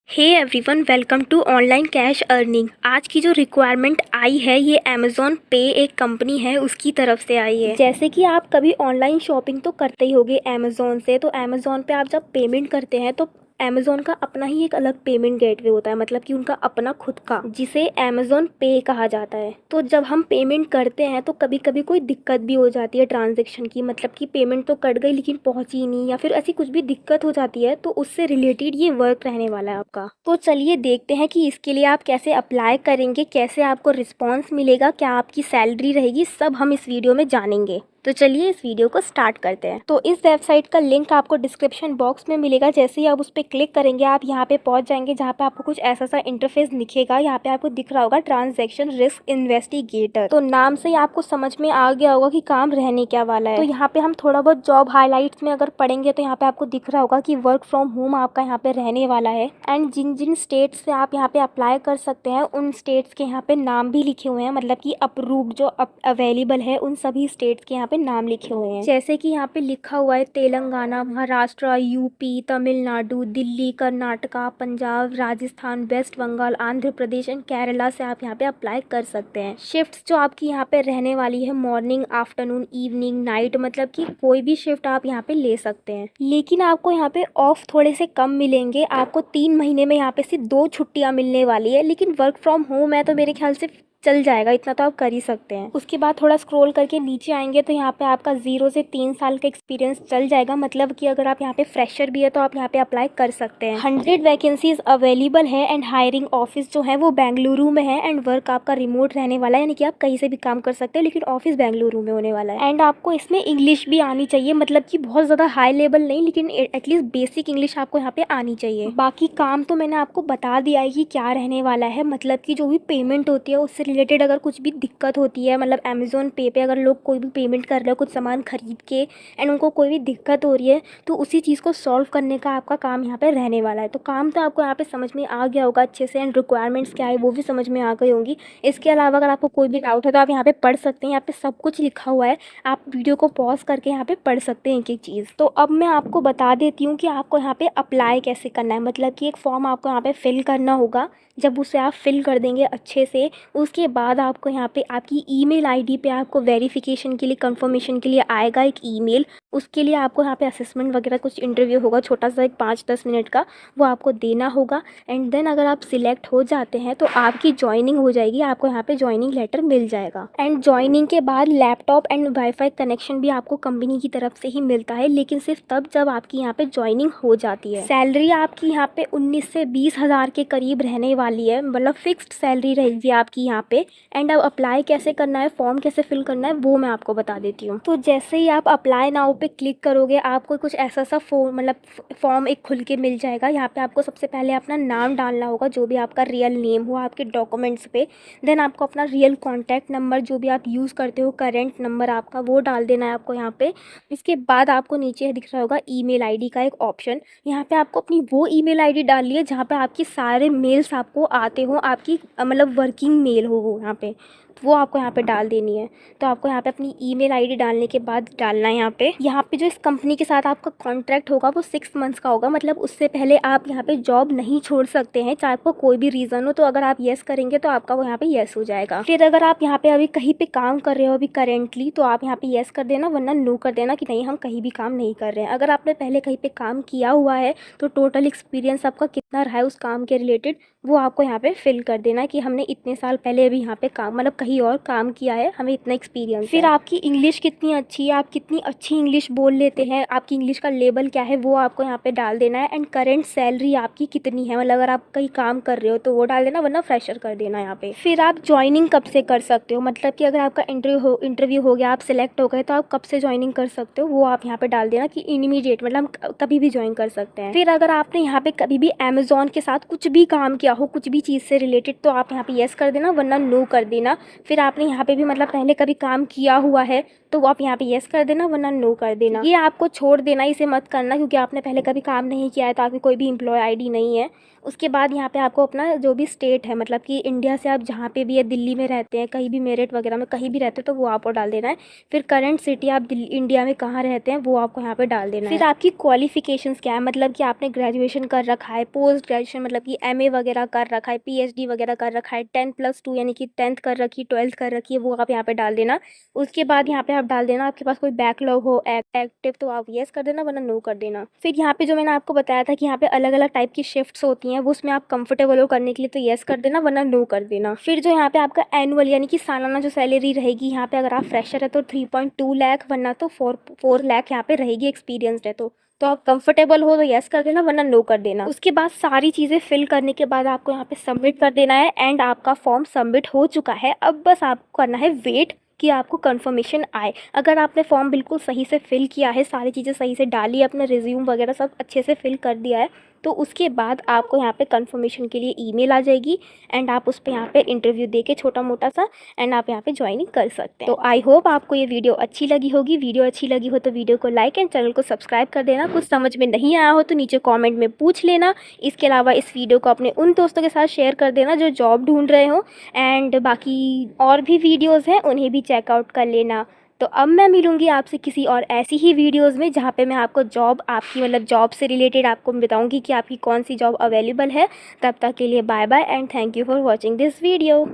Hey everyone, welcome to online cash earning. आज की जो रिक्वायरमेंट आई है ये अमेज़ॉन पे एक कंपनी है उसकी तरफ से आई है। जैसे कि आप कभी ऑनलाइन शॉपिंग तो करते ही होगे अमेज़ॉन से, तो अमेज़ॉन पे आप जब पेमेंट करते हैं तो अमेज़ॉन का अपना ही एक अलग पेमेंट गेटवे होता है, मतलब कि उनका अपना खुद का, जिसे अमेज़ॉन पे कहा जाता है। तो जब हम पेमेंट करते हैं तो कभी कभी कोई दिक्कत भी हो जाती है ट्रांजेक्शन की, मतलब कि पेमेंट तो कट गई लेकिन पहुंची नहीं, या फिर ऐसी कुछ भी दिक्कत हो जाती है, तो उससे रिलेटेड ये वर्क रहने वाला है आपका। तो चलिए देखते हैं कि इसके लिए आप कैसे अप्लाई करेंगे, कैसे आपको रिस्पॉन्स मिलेगा, क्या आपकी सैलरी रहेगी, सब हम इस वीडियो में जानेंगे। तो चलिए इस वीडियो को स्टार्ट करते हैं। तो इस वेबसाइट का लिंक आपको डिस्क्रिप्शन बॉक्स में मिलेगा। जैसे ही आप उस पर क्लिक करेंगे आप यहाँ पे पहुंच जाएंगे, जहाँ पे आपको कुछ ऐसा सा इंटरफेस दिखेगा। यहाँ पे आपको दिख रहा होगा ट्रांजैक्शन रिस्क इन्वेस्टिगेटर। तो नाम से ही आपको समझ में आ गया होगा कि काम रहने क्या वाला है। तो यहाँ पे हम थोड़ा बहुत जॉब हाईलाइट्स में अगर पढ़ेंगे तो यहाँ पे आपको दिख रहा होगा कि वर्क फ्रॉम होम आपका यहाँ पे रहने वाला है। एंड जिन जिन स्टेट्स से आप यहाँ पे अप्लाई कर सकते हैं उन स्टेट्स के यहाँ पे नाम भी लिखे हुए हैं, मतलब कि अप्रूव्ड जो अवेलेबल है उन सभी स्टेट्स के यहाँ पे नाम लिखे हुए हैं। जैसे कि यहाँ पे लिखा हुआ है Telangana, Maharashtra, UP, Tamil Nadu, Delhi, Karnataka, Punjab, Rajasthan, West Bengal, Andhra Pradesh and Kerala से आप यहाँ पे अप्लाई कर सकते हैं। शिफ्ट्स जो आपकी यहाँ पे रहने वाली है मॉर्निंग, आफ्टरनून, इवनिंग, नाइट, मतलब कि कोई भी शिफ्ट आप यहाँ पे ले सकते हैं। लेकिन आपको यहाँ पे ऑफ थोड़े से कम मिलेंगे। आपको 3 महीने में यहाँ पे सिर्फ 2 छुट्टियाँ मिलने वाली है, लेकिन वर्क फ्रॉम होम है तो मेरे ख्याल से चल जाएगा, इतना तो आप कर ही सकते हैं। उसके बाद थोड़ा स्क्रॉल करके नीचे आएंगे तो यहाँ पे आपका 0 से 3 साल का एक्सपीरियंस चल जाएगा, मतलब कि अगर आप यहाँ पे फ्रेशर भी है तो आप यहाँ पे अप्लाई कर सकते हैं। 100 वैकेंसीज अवेलेबल है एंड हायरिंग ऑफिस जो है वो बेंगलुरु में है। एंड वर्क आपका रिमोट रहने वाला है, यानी कि आप कहीं से भी काम कर सकते हैं, लेकिन ऑफिस बेंगलुरु में होने वाला है। एंड आपको इसमें इंग्लिश भी आनी चाहिए, मतलब कि बहुत ज़्यादा हाई लेवल नहीं, लेकिन एटलीस्ट बेसिक इंग्लिश आपको यहाँ पे आनी चाहिए। बाकी काम तो मैंने आपको बता दिया है कि क्या रहने वाला है, मतलब कि जो भी पेमेंट होती है उससे रिलेटेड अगर कुछ भी दिक्कत होती है, मतलब अमेज़ॉन पे पे अगर लोग कोई भी पेमेंट कर रहे हो कुछ सामान खरीद के एंड उनको कोई भी दिक्कत हो रही है, तो उसी चीज़ को सॉल्व करने का आपका काम यहाँ पे रहने वाला है। तो काम तो आपको यहाँ पे समझ में आ गया होगा अच्छे से, एंड रिक्वायरमेंट्स क्या है वो भी समझ में आ गई होंगी। इसके अलावा अगर आपको कोई भी डाउट है तो आप यहाँ पे पढ़ सकते हैं, यहाँ पे सब कुछ लिखा हुआ है। आप वीडियो को पॉज करके यहाँ पे पढ़ सकते हैं एक एक चीज़। तो अब मैं आपको बता देती हूँ कि आपको यहाँ पे अप्लाई कैसे करना है। मतलब कि एक फॉर्म आपको यहाँ पे फिल करना होगा। जब उसे आप फिल कर देंगे अच्छे से, उसके बाद आपको यहाँ पे आपकी ईमेल आईडी पे आपको वेरिफिकेशन के लिए, कंफर्मेशन के लिए आएगा एक ईमेल। उसके लिए आपको यहाँ पे असेसमेंट वगैरह कुछ इंटरव्यू होगा छोटा सा, एक 5-10 मिनट का, वो आपको देना होगा। एंड देन अगर आप सिलेक्ट हो जाते हैं तो आपकी ज्वाइनिंग हो जाएगी, आपको यहाँ पे ज्वाइनिंग लेटर मिल जाएगा। एंड ज्वाइनिंग के बाद लैपटॉप एंड वाईफाई कनेक्शन भी आपको कंपनी की तरफ से ही मिलता है, लेकिन सिर्फ तब जब आपकी यहाँ पे ज्वाइनिंग हो जाती है। सैलरी आपकी यहाँ पे 19 से 20 हज़ार के करीब रहने वाली है, मतलब फिक्स्ड सैलरी रहेगी आपकी यहाँ पे। एंड अब अप्लाई कैसे करना है, फॉर्म कैसे फिल करना है, वो मैं आपको बता देती हूँ। तो जैसे ही आप अप्लाई नाउ पे क्लिक करोगे आपको कुछ ऐसा सा मतलब फॉर्म एक खुल के मिल जाएगा। यहाँ पे आपको सबसे पहले अपना नाम डालना होगा, जो भी आपका रियल नेम हो आपके डॉक्यूमेंट्स पे। देन आपको अपना रियल कॉन्टैक्ट नंबर जो भी आप यूज़ करते हो, करेंट नंबर आपका, वो डाल देना है आपको यहाँ पे। इसके बाद आपको नीचे दिख रहा होगा ईमेल आईडी का एक ऑप्शन। यहाँ पे आपको अपनी वो ईमेल आईडी डालनी है जहाँ पे आपकी सारे मेल्स आपको आते हो, आपकी मतलब वर्किंग मेल हो वो यहाँ पे, वो आपको यहाँ पे डाल देनी है। तो आपको यहाँ पे अपनी ईमेल आईडी डालने के बाद डालना है यहाँ पे जो इस कंपनी के साथ आपका कॉन्ट्रैक्ट होगा वो 6 मंथ्स का होगा, मतलब उससे पहले आप यहाँ पे जॉब नहीं छोड़ सकते हैं, चाहे आपको कोई भी रीज़न हो। तो अगर आप येस करेंगे तो आपका वो यहाँ पे येस हो जाएगा। फिर अगर आप यहाँ पे अभी कहीं पे काम कर रहे हो अभी करेंटली, तो आप यहाँ पे येस कर देना, वरना नो कर देना कि नहीं हम कहीं भी काम नहीं कर रहे हैं। अगर आपने पहले कहीं पे काम किया हुआ है तो टोटल एक्सपीरियंस आपका कितना रहा है उस काम के रिलेटेड, वो आपको यहाँ पे फिल कर देना कि हमने इतने साल पहले अभी यहाँ पे काम, मतलब कहीं और काम किया है, हमें इतना एक्सपीरियंस। फिर आपकी इंग्लिश कितनी अच्छी है, आप कितनी अच्छी इंग्लिश बोल लेते हैं, आपकी इंग्लिश का लेवल क्या है, वो आपको यहाँ पे डाल देना है। एंड करेंट सैलरी आपकी कितनी है, मतलब अगर आप कहीं काम कर रहे हो तो वो डाल देना, वरना फ्रेशर कर देना यहाँ पे। फिर आप ज्वाइनिंग कब से कर सकते हो, मतलब कि अगर आपका इंटरव्यू हो गया, आप सिलेक्ट हो गए, तो आप कब से ज्वाइनिंग कर सकते हो, वो आप यहाँ पे डाल देना कि इमीडिएट, मतलब हम कभी भी ज्वाइन कर सकते हैं। फिर अगर आपने यहाँ पे कभी भी अमेज़ॉन के साथ कुछ भी काम किया हो, कुछ भी चीज़ से रिलेटेड, तो आप यहाँ पे येस कर देना, वरना नो कर देना। फिर आपने यहाँ पे भी मतलब पहले कभी काम किया हुआ है तो आप यहाँ पे येस कर देना, वरना नो कर देना। ये आपको छोड़ देना, इसे मत करना, क्योंकि आपने पहले कभी काम नहीं किया है तो आपकी कोई भी एम्प्लॉय आईडी नहीं है। उसके बाद यहाँ पे आपको अपना जो भी स्टेट है, मतलब कि इंडिया से आप जहाँ पे भी है, दिल्ली में रहते हैं, कहीं भी मेरठ वगैरह में कहीं भी रहते हैं, तो वो आपको डाल देना है। फिर करंट सिटी आप इंडिया में कहाँ रहते हैं वो आपको यहाँ पे डाल देना है। फिर आपकी क्वालिफिकेशंस क्या है, मतलब कि आपने ग्रेजुएशन कर रखा है, पोस्ट ग्रेजुएशन मतलब कि MA वगैरह कर रखा है, PhD वगैरह कर रखा है, 10+2 यानी कि 10th कर रखी है, 12th कर रखी है, वो आप यहाँ पे डाल देना। उसके बाद यहाँ पे आप डाल देना आपके पास कोई बैकलॉग हो एक्टिव, तो आप येस कर देना, वरना नो कर देना। फिर यहाँ पे जो मैंने आपको बताया था कि यहाँ पे अलग अलग टाइप की शिफ्ट्स होती हैं, वो उसमें आप कंफर्टेबल हो करने के लिए तो येस कर देना, वरना नो कर देना। फिर जो यहाँ पे आपका एनुअल यानी कि सालाना जो सैलरी रहेगी, यहाँ पे अगर आप फ्रेशर है तो 3.2 लाख, वरना तो 4 लाख यहाँ पे रहेगी एक्सपीरियंसड है तो आप कंफर्टेबल हो तो येस कर देना, वरना नो कर देना। उसके बाद सारी चीज़ें फिल करने के बाद आपको यहाँ पे सबमिट कर देना है एंड आपका फॉर्म सबमिट हो चुका है। अब बस आपको करना है वेट कि आपको कंफर्मेशन आए। अगर आपने फॉर्म बिल्कुल सही से फिल किया है, सारी चीज़ें सही से डाली, अपना रिज्यूम वगैरह सब अच्छे से फिल कर दिया है, तो उसके बाद आपको यहाँ पे कंफर्मेशन के लिए ईमेल आ जाएगी एंड आप उस पर यहाँ पे इंटरव्यू दे के छोटा मोटा सा एंड आप यहाँ पे ज्वाइनिंग कर सकते हैं। तो आई होप आपको ये वीडियो अच्छी लगी होगी। वीडियो अच्छी लगी हो तो वीडियो को लाइक एंड चैनल को सब्सक्राइब कर देना। कुछ समझ में नहीं आया हो तो नीचे कॉमेंट में पूछ लेना। इसके अलावा इस वीडियो को अपने उन दोस्तों के साथ शेयर कर देना जो जॉब ढूंढ रहे हो, एंड बाकी और भी वीडियोज़ हैं उन्हें भी चेकआउट कर लेना। तो अब मैं मिलूँगी आपसे किसी और ऐसी ही वीडियोज़ में जहाँ पे मैं आपको जॉब, आपकी मतलब जॉब से रिलेटेड आपको बताऊँगी कि आपकी कौन सी जॉब अवेलेबल है। तब तक के लिए bye bye and thank you for watching this video.